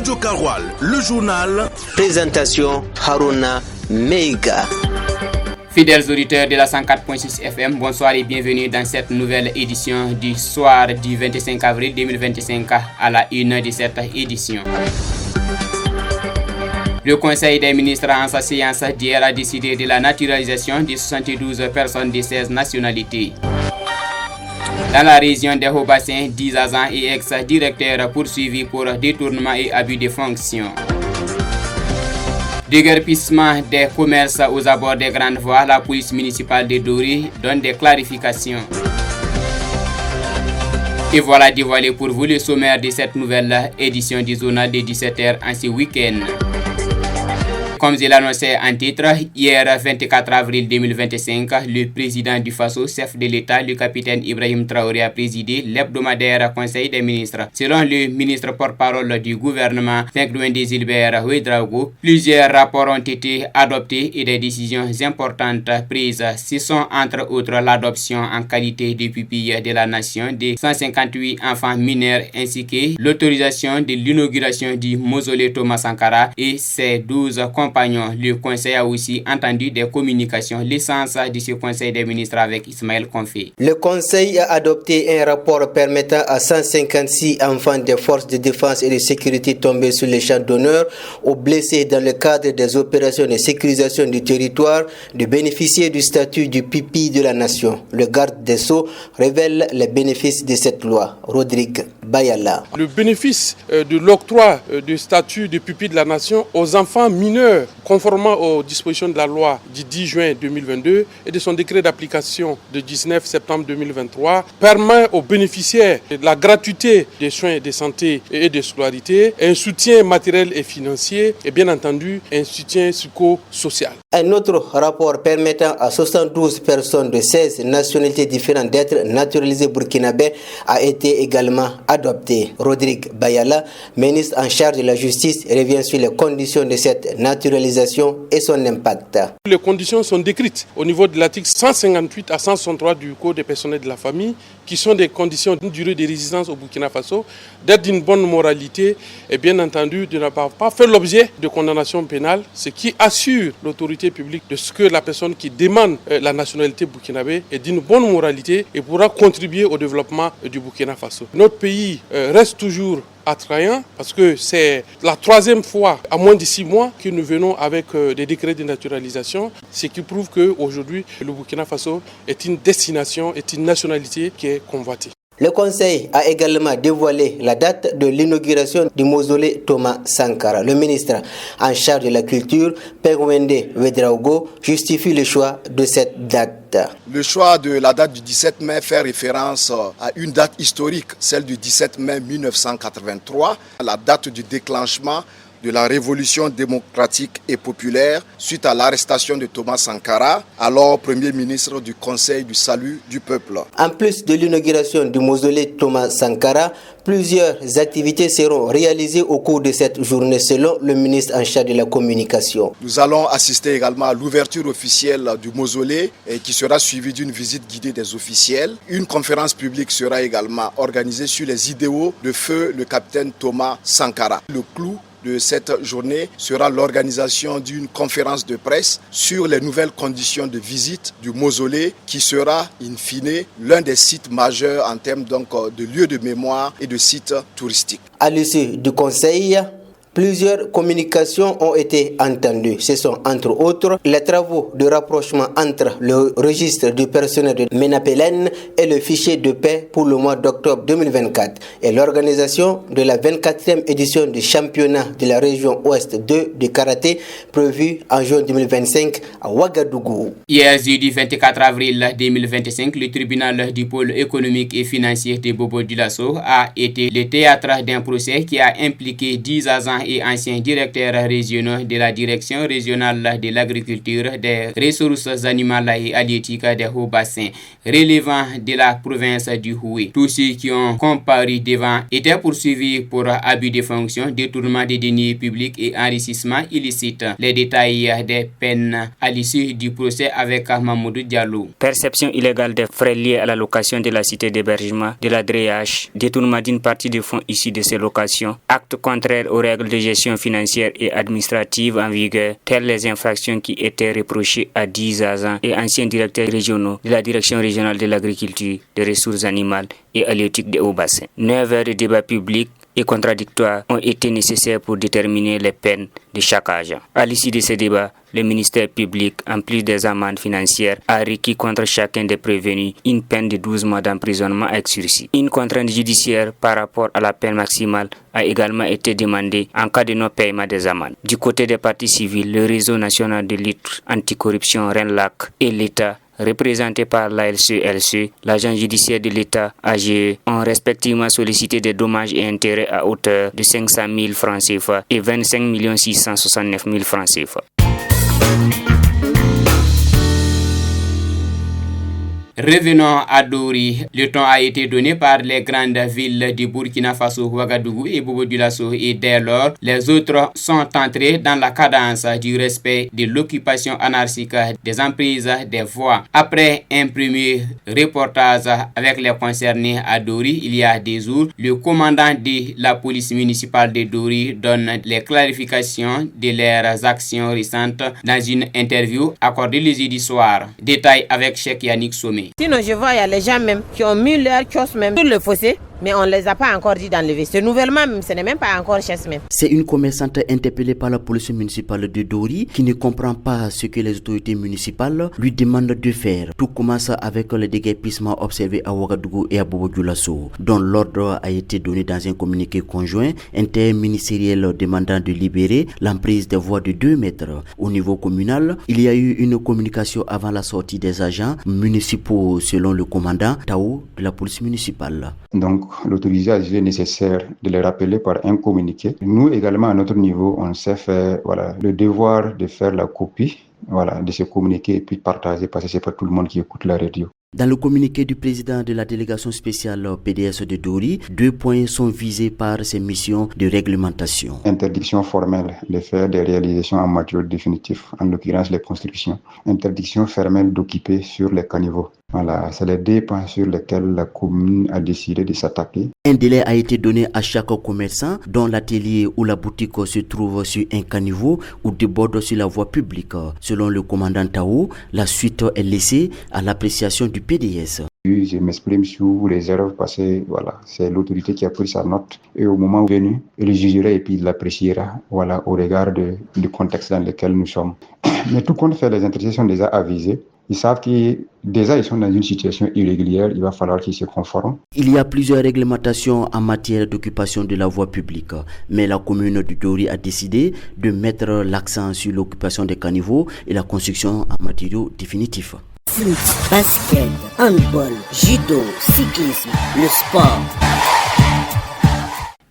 Radio Karoual, le journal. Présentation Haruna Meiga. Fidèles auditeurs de la 104.6 FM, bonsoir et bienvenue dans cette nouvelle édition du soir du 25 avril 2025 à la une de cette édition. Le Conseil des ministres en sa séance d'hier a décidé de la naturalisation de 72 personnes de 16 nationalités. Dans la région des Hauts-Bassins, 10 agents et ex-directeurs poursuivis pour détournement et abus de fonction. Déguerpissement des commerces aux abords des grandes voies, la police municipale de Dori donne des clarifications. Et voilà dévoilé pour vous le sommaire de cette nouvelle édition du journal de 17h en ce week-end. Comme je l'annonçais en titre, hier 24 avril 2025, le président du Faso, chef de l'État, le capitaine Ibrahim Traoré, a présidé l'hebdomadaire Conseil des ministres. Selon le ministre porte-parole du gouvernement, Fenglouende Gilbert Ouedraogo, plusieurs rapports ont été adoptés et des décisions importantes prises. Ce sont entre autres l'adoption en qualité de pupille de la nation de 158 enfants mineurs ainsi que l'autorisation de l'inauguration du mausolée Thomas Sankara et ses 12 compagnons. Le Conseil a aussi entendu des communications. L'essence de ce Conseil des ministres avec Ismaël Konfé. Le Conseil a adopté un rapport permettant à 156 enfants des forces de défense et de sécurité tombés sur les champs d'honneur ou blessés dans le cadre des opérations de sécurisation du territoire de bénéficier du statut du pupille de la nation. Le garde des Sceaux révèle les bénéfices de cette loi. Rodrigue Bayala. Le bénéfice de l'octroi du statut de pupille de la nation aux enfants mineurs conformément aux dispositions de la loi du 10 juin 2022 et de son décret d'application du 19 septembre 2023 permet aux bénéficiaires de la gratuité des soins de santé et de scolarité, un soutien matériel et financier et bien entendu un soutien psychosocial. Un autre rapport permettant à 72 personnes de 16 nationalités différentes d'être naturalisées burkinabé a été également adopté. Rodrigue Bayala, ministre en charge de la justice, revient sur les conditions de cette naturalisation et son impact. Les conditions sont décrites au niveau de l'article 158 à 163 du Code des personnels de la famille, qui sont des conditions d'une durée de résidence au Burkina Faso, d'être d'une bonne moralité et bien entendu de ne pas faire l'objet de condamnation pénale, ce qui assure l'autorité publique de ce que la personne qui demande la nationalité burkinabé est d'une bonne moralité et pourra contribuer au développement du Burkina Faso. Notre pays reste toujours attrayant parce que c'est la troisième fois à moins de 6 mois que nous venons avec des décrets de naturalisation, ce qui prouve qu'aujourd'hui le Burkina Faso est une destination, est une nationalité qui est convoitée. Le Conseil a également dévoilé la date de l'inauguration du mausolée Thomas Sankara. Le ministre en charge de la culture, Fenglouende Ouedraogo, justifie le choix de cette date. Le choix de la date du 17 mai fait référence à une date historique, celle du 17 mai 1983, la date du déclenchement de la révolution démocratique et populaire suite à l'arrestation de Thomas Sankara, alors Premier ministre du Conseil du salut du peuple. En plus de l'inauguration du mausolée Thomas Sankara, plusieurs activités seront réalisées au cours de cette journée selon le ministre en charge de la communication. Nous allons assister également à l'ouverture officielle du mausolée qui sera suivie d'une visite guidée des officiels. Une conférence publique sera également organisée sur les idéaux de feu le capitaine Thomas Sankara. Le clou de cette journée sera l'organisation d'une conférence de presse sur les nouvelles conditions de visite du mausolée qui sera in fine l'un des sites majeurs en termes donc de lieux de mémoire et de sites touristiques. À l'issue du conseil, plusieurs communications ont été entendues. Ce sont entre autres les travaux de rapprochement entre le registre du personnel de MENAPELEN et le fichier de paix pour le mois d'octobre 2024 et l'organisation de la 24e édition du championnat de la région Ouest 2 du karaté prévu en juin 2025 à Ouagadougou. Hier jeudi 24 avril 2025, le tribunal du pôle économique et financier de Bobo-Dioulasso a été le théâtre d'un procès qui a impliqué 10 agents et anciens directeurs régionaux de la direction régionale de l'agriculture, des ressources animales et halieutiques des Hauts-Bassins, relevant de la province du Houé. Tous ceux qui ont comparu devant étaient poursuivis pour abus de fonction, détournement des deniers publics et enrichissement illicite. Les détails des peines à l'issue du procès avec Mamoudou Diallo. Perception illégale des frais liés à la location de la cité d'hébergement de la DRH, détournement d'une partie des fonds issus de ces locations, actes contraires aux règles de gestion financière et administrative en vigueur, telles les infractions qui étaient reprochées à 10 agents et anciens directeurs régionaux de la Direction régionale de l'agriculture, des ressources animales et halieutiques des Hauts-Bassins. 9 heures de débat public et contradictoires ont été nécessaires pour déterminer les peines de chaque agent. À l'issue de ces débats, le ministère public, en plus des amendes financières, a requis contre chacun des prévenus une peine de 12 mois d'emprisonnement avec sursis. Une contrainte judiciaire par rapport à la peine maximale a également été demandée en cas de non-paiement des amendes. Du côté des partis civils, le réseau national de lutte anticorruption RENLAC et l'État, représentés par l'ALCE, l'agent judiciaire de l'État, AGE, ont respectivement sollicité des dommages et intérêts à hauteur de 500 000 francs CFA et 25 669 000 francs CFA. Revenons à Dori. Le ton a été donné par les grandes villes du Burkina Faso, Ouagadougou et Bobo-Dioulasso, et dès lors, les autres sont entrés dans la cadence du respect de l'occupation anarchique des emprises des voies. Après un premier reportage avec les concernés à Dori il y a des jours, le commandant de la police municipale de Dori donne les clarifications de leurs actions récentes dans une interview accordée le jeudi soir. Détail avec Cheikh Yannick Somé. Sinon, je vois, il y a les gens même qui ont mis leur kiosque même sur le fossé, mais on ne les a pas encore dit d'enlever. C'est nouvellement, même, ce n'est même pas encore chasse même. C'est une commerçante interpellée par la police municipale de Dori qui ne comprend pas ce que les autorités municipales lui demandent de faire. Tout commence avec les déguerpissements observés à Ouagadougou et à Bobo-Dioulasso, dont l'ordre a été donné dans un communiqué conjoint interministériel demandant de libérer l'emprise des voies de 2 mètres. Au niveau communal, il y a eu une communication avant la sortie des agents municipaux selon le commandant Tao de la police municipale. Donc, l'autorité a jugé nécessaire de les rappeler par un communiqué. Nous également, à notre niveau, on s'est fait le devoir de faire la copie de ce communiqué et puis de partager parce que c'est pas tout le monde qui écoute la radio. Dans le communiqué du président de la délégation spéciale PDS de Dori, 2 points sont visés par ces missions de réglementation. Interdiction formelle de faire des réalisations en matériaux définitifs, en l'occurrence les constructions. Interdiction formelle d'occuper sur les caniveaux. Voilà, c'est les 2 points sur lesquels la commune a décidé de s'attaquer. Un délai a été donné à chaque commerçant dont l'atelier ou la boutique se trouve sur un caniveau ou déborde sur la voie publique. Selon le commandant Tao, la suite est laissée à l'appréciation du PDS. Je m'exprime sous réserve parce que c'est l'autorité qui a pris sa note et au moment venu, il jugera et puis il l'appréciera au regard du contexte dans lequel nous sommes. Mais tout compte fait, les intéressés sont déjà avisés. Ils savent qu'ils sont dans une situation irrégulière, il va falloir qu'ils se conforment. Il y a plusieurs réglementations en matière d'occupation de la voie publique, mais la commune de Dori a décidé de mettre l'accent sur l'occupation des caniveaux et la construction en matériaux définitifs. Foot, basket, handball, judo, cyclisme, le sport.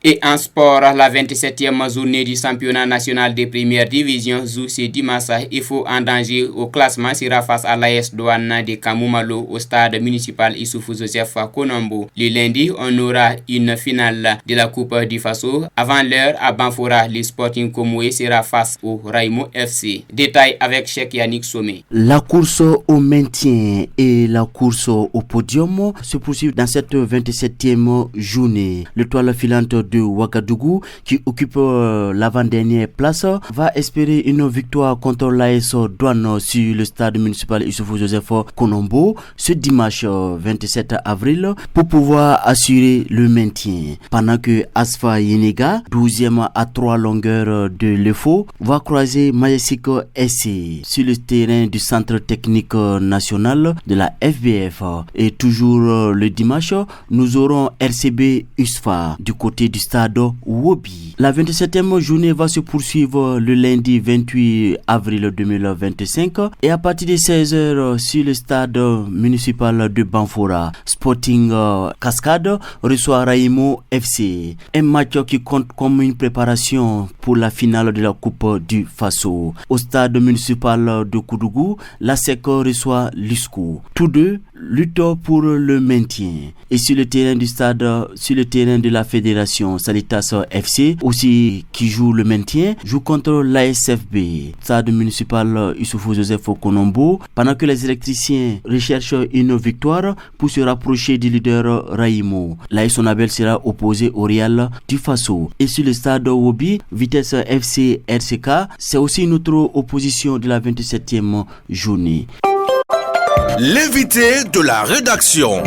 Et en sport, la 27e journée du championnat national de première division joue ce dimanche. Il faut en danger au classement sera face à l'AS Douane de Kamoumalo au stade municipal Issoufou Joseph Konombo. Le lundi, on aura une finale de la Coupe du Faso. Avant l'heure, à Banfora, le Sporting Komoué sera face au Raimo FC. Détail avec Cheikh Yannick Somé. La course au maintien et la course au podium se poursuivent dans cette 27e journée. L'étoile filante de Ouagadougou, qui occupe l'avant-dernière place, va espérer une victoire contre l'AS Douane sur le stade municipal Issoufou Joseph Konombo ce dimanche 27 avril pour pouvoir assurer le maintien. Pendant que Asfa Yenega, 12e à 3 longueurs de l'EFO, va croiser Majestic SC sur le terrain du centre technique national de la FBF. Et toujours le dimanche, nous aurons RCB USFA du côté du stade Wobi. La 27e journée va se poursuivre le lundi 28 avril 2025 et à partir de 16h sur le stade municipal de Banfora, Sporting Cascade reçoit Raimo FC. Un match qui compte comme une préparation pour la finale de la Coupe du Faso. Au stade municipal de Koudougou, la SEC reçoit l'USCO. Tous deux, lutte pour le maintien. Et sur le terrain du stade, sur le terrain de la fédération Salitas FC, aussi qui joue le maintien, joue contre l'ASFB, stade municipal Issoufou Joseph Konombo, pendant que les électriciens recherchent une victoire pour se rapprocher du leader Raïmo. L'AS Sonabel sera opposé au Real du Faso. Et sur le stade Wobi, Vitesse FC RCK, c'est aussi une autre opposition de la 27e journée. L'invité de la rédaction.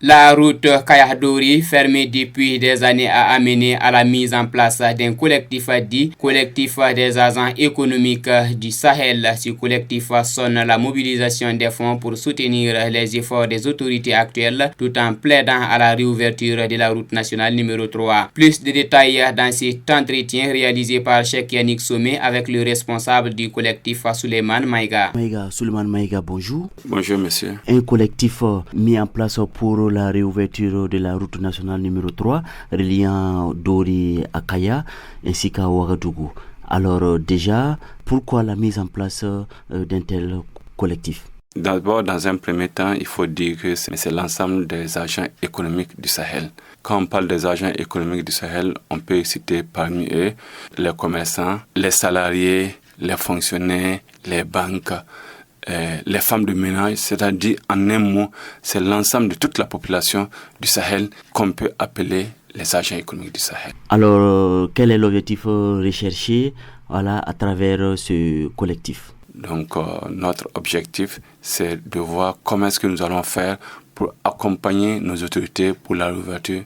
La route Kayah-Dori, fermée depuis des années, a amené à la mise en place d'un collectif dit Collectif des agents économiques du Sahel. Ce collectif sonne la mobilisation des fonds pour soutenir les efforts des autorités actuelles tout en plaidant à la réouverture de la route nationale numéro 3. Plus de détails dans cet entretien réalisé par Cheikh Yannick Somé avec le responsable du collectif Souleymane Maïga. Souleymane Maïga, bonjour. Bonjour monsieur. Un collectif mis en place pour la réouverture de la route nationale numéro 3 reliant Dori à Kaya ainsi qu'à Ouagadougou. Alors déjà, pourquoi la mise en place d'un tel collectif? D'abord, dans un premier temps, il faut dire que c'est l'ensemble des agents économiques du Sahel. Quand on parle des agents économiques du Sahel, on peut citer parmi eux les commerçants, les salariés, les fonctionnaires, les banques, les femmes de ménage, c'est-à-dire en un mot, c'est l'ensemble de toute la population du Sahel qu'on peut appeler les agents économiques du Sahel. Alors, quel est l'objectif recherché à travers ce collectif? Donc, notre objectif, c'est de voir comment est-ce que nous allons faire pour accompagner nos autorités pour la réouverture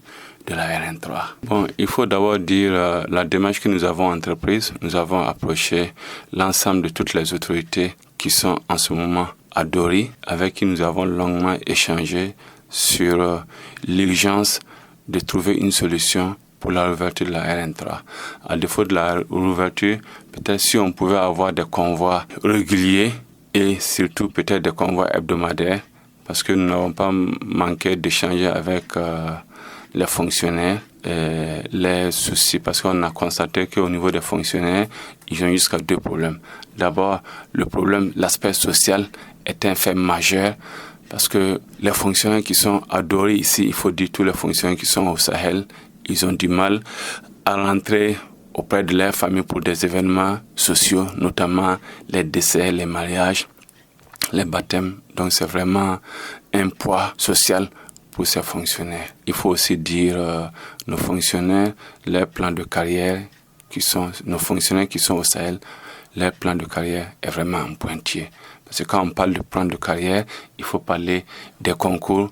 de la RN3. Bon, il faut d'abord dire la démarche que nous avons entreprise. Nous avons approché l'ensemble de toutes les autorités qui sont en ce moment à Dori, avec qui nous avons longuement échangé sur l'urgence de trouver une solution pour la réouverture de la RN3. À défaut de la réouverture, peut-être si on pouvait avoir des convois réguliers et surtout peut-être des convois hebdomadaires, parce que nous n'avons pas manqué d'échanger avec les fonctionnaires, les soucis, parce qu'on a constaté qu'au niveau des fonctionnaires, ils ont jusqu'à deux problèmes. D'abord, le problème, l'aspect social est un fait majeur, parce que les fonctionnaires qui sont à Dori ici, il faut dire tous les fonctionnaires qui sont au Sahel, ils ont du mal à rentrer auprès de leurs familles pour des événements sociaux, notamment les décès, les mariages, les baptêmes. Donc c'est vraiment un poids social pour ces fonctionnaires. Il faut aussi dire nos fonctionnaires, leurs plans de carrière, nos fonctionnaires qui sont au Sahel, leur plan de carrière est vraiment en pointillé. Parce que quand on parle de plan de carrière, il faut parler des concours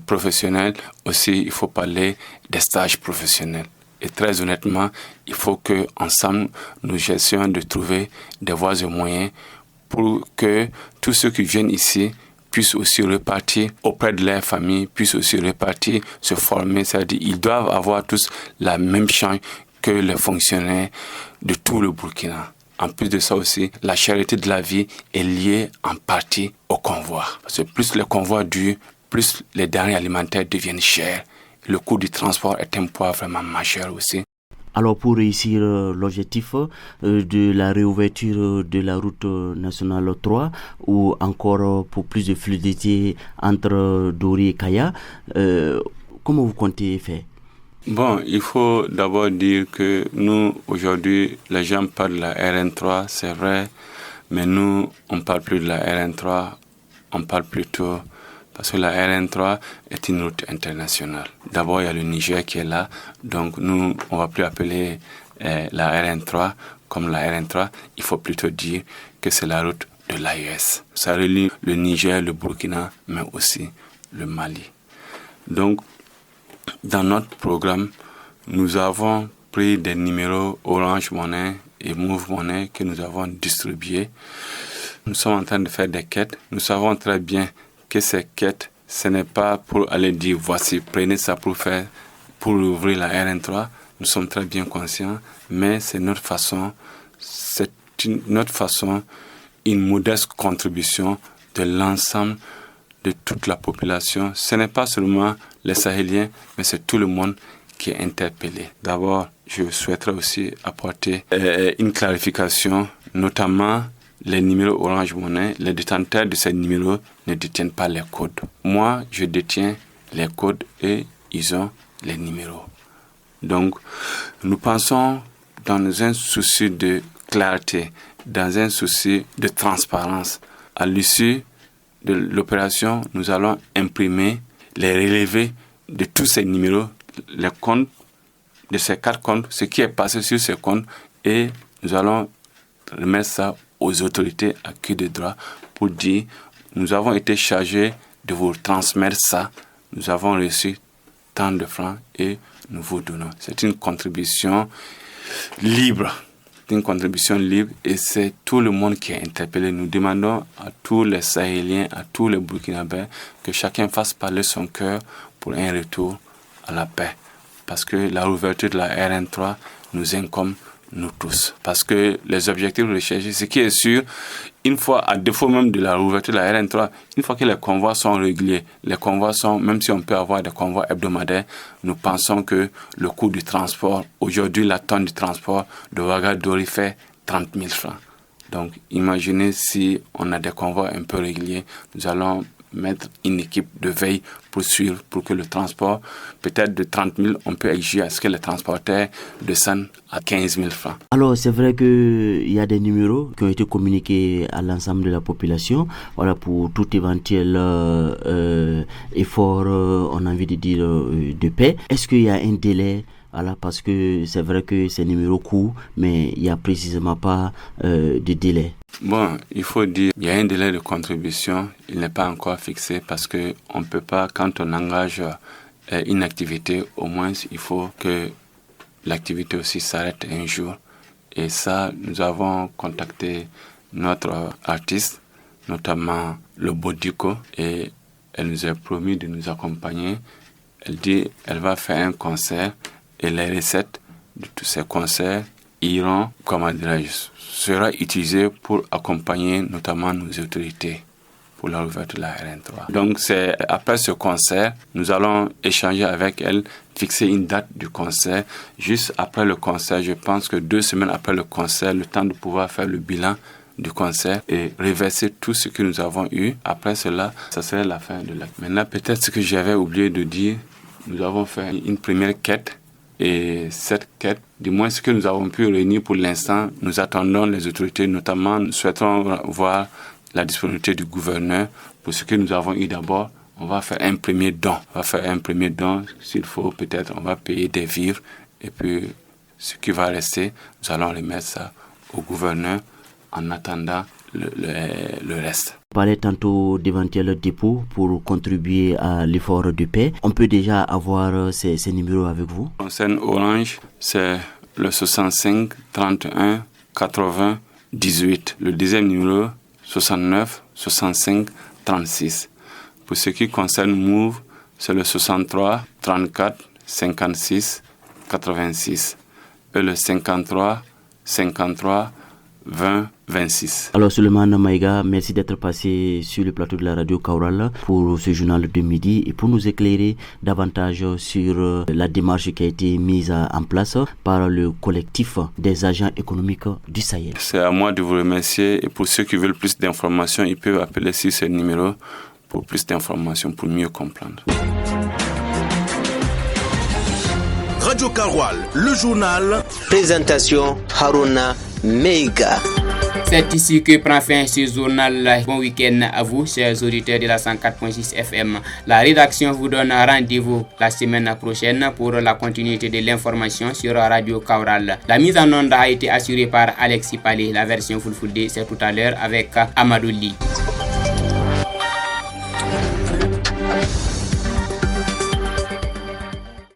professionnels, aussi il faut parler des stages professionnels. Et très honnêtement, il faut qu'ensemble, nous essayions de trouver des voies et moyens pour que tous ceux qui viennent ici puissent aussi repartir auprès de leur famille, puissent aussi repartir, se former. C'est-à-dire qu'ils doivent avoir tous la même chance que les fonctionnaires de tout le Burkina. En plus de ça aussi, la cherté de la vie est liée en partie au convoi. Parce que plus les convois durent, plus les denrées alimentaires deviennent chères. Le coût du transport est un poids vraiment majeur aussi. Alors pour réussir l'objectif de la réouverture de la route nationale 3 ou encore pour plus de fluidité entre Dori et Kaya, comment vous comptez faire? Bon, il faut d'abord dire que nous, aujourd'hui, les gens parlent de la RN3, c'est vrai, mais nous, on ne parle plus de la RN3, on parle plutôt, parce que la RN3 est une route internationale. D'abord, il y a le Niger qui est là, donc nous, on ne va plus appeler la RN3 comme la RN3, il faut plutôt dire que c'est la route de l'AES. Ça relie le Niger, le Burkina, mais aussi le Mali. Donc, dans notre programme, nous avons pris des numéros Orange Money et Move Money que nous avons distribués. Nous sommes en train de faire des quêtes. Nous savons très bien que ces quêtes, ce n'est pas pour aller dire voici, prenez ça pour ouvrir la RN3. Nous sommes très bien conscients, mais c'est notre façon, une modeste contribution de l'ensemble de toute la population. Ce n'est pas seulement les Sahéliens, mais c'est tout le monde qui est interpellé. D'abord, je souhaiterais aussi apporter une clarification, notamment les numéros Orange Money, les détenteurs de ces numéros ne détiennent pas les codes. Moi, je détiens les codes et ils ont les numéros. Donc, nous pensons dans un souci de clarté, dans un souci de transparence. À l'issue de l'opération, nous allons imprimer les relevés de tous ces numéros, les comptes de ces 4 comptes, ce qui est passé sur ces comptes, et nous allons remettre ça aux autorités à qui de droit pour dire nous avons été chargés de vous transmettre ça, nous avons reçu tant de francs et nous vous donnons. C'est une contribution libre. C'est une contribution libre et c'est tout le monde qui est interpellé. Nous demandons à tous les Sahéliens, à tous les Burkinabés que chacun fasse parler son cœur pour un retour à la paix. Parce que la réouverture de la RN3 nous incombe nous tous. Parce que les objectifs recherchés, ce qui est sûr, une fois, à défaut même de la réouverture de la RN3, une fois que les convois sont réguliers, les convois sont, même si on peut avoir des convois hebdomadaires, nous pensons que le coût du transport, aujourd'hui la tonne du transport de Ouagadougou fait 30 000 francs. Donc imaginez si on a des convois un peu réguliers, nous allons mettre une équipe de veille pour suivre, pour que le transport, peut-être de 30 000, on peut exiger à ce que les transporteurs descendent à 15 000 francs. Alors, c'est vrai qu'il y a des numéros qui ont été communiqués à l'ensemble de la population, voilà, pour tout éventuel effort, on a envie de dire, de paix. Est-ce qu'il y a un délai? Voilà, parce que c'est vrai que ces numéros courent, mais il n'y a précisément pas de délai. Bon, il faut dire, il y a un délai de contribution, il n'est pas encore fixé parce qu'on ne peut pas, quand on engage une activité, au moins il faut que l'activité aussi s'arrête un jour. Et ça, nous avons contacté notre artiste, notamment le Bodico, et elle nous a promis de nous accompagner. Elle dit qu'elle va faire un concert et les recettes de tous ces concerts iront, sera utilisé pour accompagner notamment nos autorités pour la réouverture de la RN3. Donc c'est après ce concert, nous allons échanger avec elle, fixer une date du concert. Juste après le concert, je pense que 2 semaines après le concert, le temps de pouvoir faire le bilan du concert et reverser tout ce que nous avons eu. Après cela, ça serait la fin de l'acte. Maintenant, peut-être ce que j'avais oublié de dire, nous avons fait une première quête. Et cette quête, du moins ce que nous avons pu réunir pour l'instant, nous attendons les autorités, notamment nous souhaitons voir la disponibilité du gouverneur. Pour ce que nous avons eu d'abord, on va faire un premier don. S'il faut, peut-être on va payer des vivres. Et puis ce qui va rester, nous allons remettre ça au gouverneur en attendant le reste. On parlait tantôt d'éventuels dépôts pour contribuer à l'effort de paix. On peut déjà avoir ces numéros avec vous? Concernant Orange, c'est le 65 31 80 18. Le deuxième numéro, 69 65 36. Pour ce qui concerne Move, c'est le 63 34 56 86. Et le 53 53 20 26. Alors Suleiman Maïga, merci d'être passé sur le plateau de la radio Kaoural pour ce journal de midi et pour nous éclairer davantage sur la démarche qui a été mise en place par le collectif des agents économiques du Sahel. C'est à moi de vous remercier et pour ceux qui veulent plus d'informations, ils peuvent appeler sur ce numéro pour plus d'informations, pour mieux comprendre. Radio Karoual, le journal. Présentation Haruna Meiga. C'est ici que prend fin ce journal. Bon week-end à vous, chers auditeurs de la 104.6 FM. La rédaction vous donne rendez-vous la semaine prochaine pour la continuité de l'information sur Radio Kaoural. La mise en onde a été assurée par Alexis Palé. La version Fulfulde, c'est tout à l'heure avec Amadou Li.